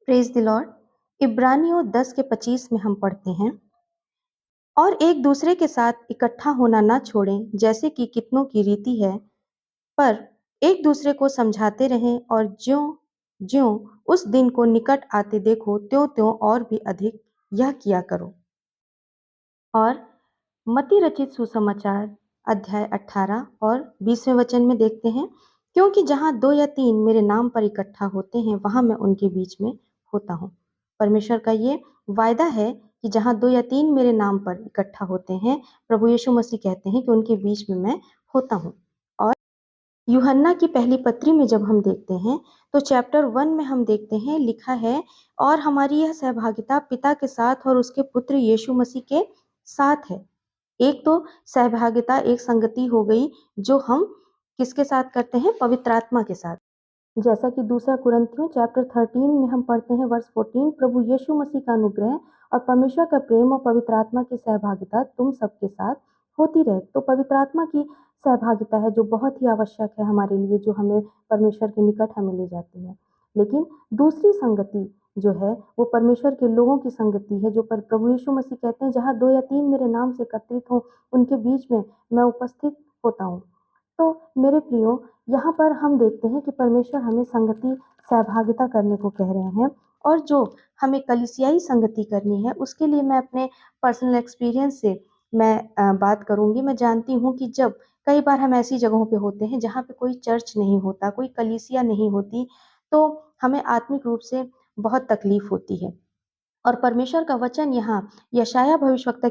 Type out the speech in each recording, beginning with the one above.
Praise the Lord. इब्रानियों 10 के 25 में हम पढ़ते हैं, और एक दूसरे के साथ इकट्ठा होना ना छोड़ें जैसे कि कितनों की रीति है, पर एक दूसरे को समझाते रहें, और ज्यों ज्यों उस दिन को निकट आते देखो त्यों त्यों और भी अधिक यह किया करो। और मत्ती रचित सुसमाचार अध्याय 18 और 20वें वचन में देखते हैं, क्योंकि जहाँ 2 या 3 मेरे नाम पर इकट्ठा होते हैं वहाँ मैं उनके बीच में होता हूँ। परमेश्वर का ये वायदा है कि जहाँ 2 या 3 मेरे नाम पर इकट्ठा होते हैं, प्रभु यीशु मसीह कहते हैं कि उनके बीच में मैं होता हूँ। और यूहन्ना की पहली पत्री में जब हम देखते हैं तो चैप्टर 1 में हम देखते हैं, लिखा है, और हमारी यह सहभागिता पिता के साथ और उसके पुत्र यीशु मसीह के साथ है। एक तो सहभागिता, एक संगति हो गई जो हम किसके साथ करते हैं? पवित्र आत्मा के साथ। जैसा कि दूसरा कुरिन्थियों चैप्टर 13 में हम पढ़ते हैं वर्स 14, प्रभु यीशु मसीह का अनुग्रह और परमेश्वर का प्रेम और पवित्र आत्मा की सहभागिता तुम सबके साथ होती रहे। तो पवित्र आत्मा की सहभागिता है जो बहुत ही आवश्यक है हमारे लिए, जो हमें परमेश्वर के निकट हमें ले जाती है। लेकिन दूसरी संगति जो है वो परमेश्वर के लोगों की संगति है, जो प्रभु यीशु मसीह कहते हैं, जहाँ 2 या 3 मेरे नाम से एकत्रित हो उनके बीच में मैं उपस्थित होता हूँ। तो मेरे प्रियो, यहाँ पर हम देखते हैं कि परमेश्वर हमें संगति, सहभागिता करने को कह रहे हैं, और जो हमें कलीसियाई संगति करनी है उसके लिए मैं अपने पर्सनल एक्सपीरियंस से मैं बात करूँगी। मैं जानती हूँ कि जब कई बार हम ऐसी जगहों पे होते हैं जहाँ पे कोई चर्च नहीं होता, कोई कलीसिया नहीं होती, तो हमें आत्मिक रूप से बहुत तकलीफ होती है। और परमेश्वर का वचन यहाँ यिर्मयाह भविष्यवक्ता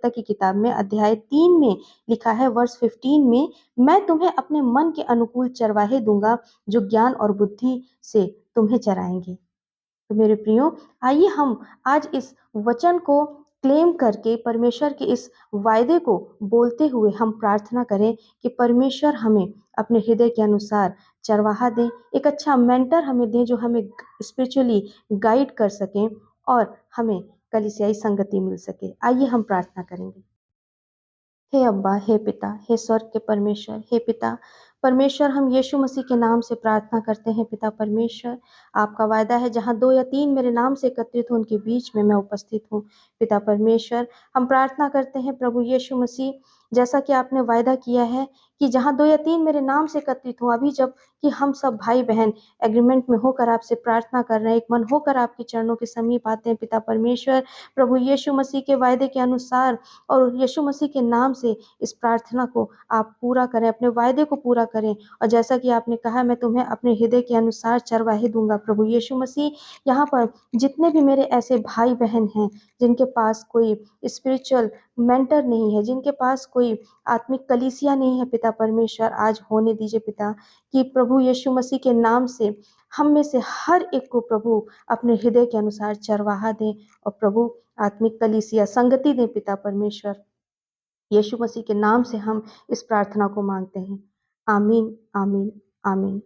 की किताब में अध्याय 3 में लिखा है, वर्स 15 में, मैं तुम्हें अपने मन के अनुकूल चरवाहे दूंगा जो ज्ञान और बुद्धि से तुम्हें चराएंगे। तो मेरे प्रियो, आइए हम आज इस वचन को क्लेम करके परमेश्वर के इस वायदे को बोलते हुए हम प्रार्थना करें कि परमेश्वर हमें अपने हृदय के अनुसार चरवाहा दें, एक अच्छा मेंटर हमें दें जो हमें स्पिरिचुअली गाइड कर सकें और हमें कलीसियाई संगति मिल सके। आइए हम प्रार्थना करेंगे। हे अब्बा, हे पिता, हे स्वर्ग के परमेश्वर, हे पिता परमेश्वर, हम यीशु मसीह के नाम से प्रार्थना करते हैं। पिता परमेश्वर, आपका वायदा है जहाँ 2 या 3 मेरे नाम से एकत्रित हो उनके बीच में मैं उपस्थित हूँ। पिता परमेश्वर, हम प्रार्थना करते हैं प्रभु यीशु मसीह, जैसा कि आपने वायदा किया है कि जहाँ 2 या 3 मेरे नाम से एकत्रित हों, अभी जब कि हम सब भाई बहन एग्रीमेंट में होकर आपसे प्रार्थना कर रहे हैं, एक मन होकर आपके चरणों के समीप आते हैं। पिता परमेश्वर, प्रभु यीशु मसीह के वायदे के अनुसार और यीशु मसीह के नाम से इस प्रार्थना को आप पूरा करें, अपने वायदे को पूरा करें। और जैसा कि आपने कहा, मैं तुम्हें अपने हृदय के अनुसार चरवाहे दूंगा। प्रभु यीशु मसीह, यहाँ पर जितने भी मेरे ऐसे भाई बहन हैं जिनके पास कोई स्पिरिचुअल मेंटर नहीं है, जिनके पास कोई आत्मिक कलीसिया नहीं है, पिता परमेश्वर, आज होने दीजिए पिता कि प्रभु यीशु मसीह के नाम से हम में से हर एक को प्रभु अपने हृदय के अनुसार चरवाहा दें, और प्रभु आत्मिक कलीसिया संगति दें। पिता परमेश्वर, यीशु मसीह के नाम से हम इस प्रार्थना को मांगते हैं। आमीन, आमीन, आमीन।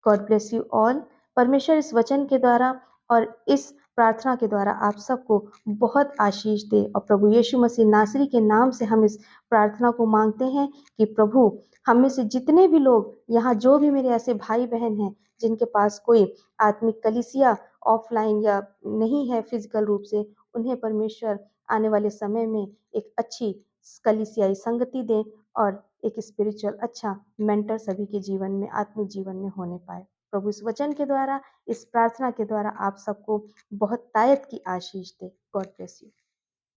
God bless you all. परमेश्वर इस वचन के द्वारा और इस प्रार्थना के द्वारा आप सबको बहुत आशीष दे, और प्रभु यीशु मसीह नासरी के नाम से हम इस प्रार्थना को मांगते हैं कि प्रभु हम में से जितने भी लोग यहाँ, जो भी मेरे ऐसे भाई बहन हैं जिनके पास कोई आत्मिक कलीसिया ऑफलाइन या नहीं है फिजिकल रूप से, उन्हें परमेश्वर आने वाले समय में एक अच्छी कलीसियाई संगति दें और एक स्पिरिचुअल अच्छा मेंटर सभी के जीवन में, आत्मिक जीवन में होने पाए। प्रभु इस वचन के द्वारा, इस प्रार्थना के द्वारा आप सबको बहुत तायत की आशीष दे। God bless you.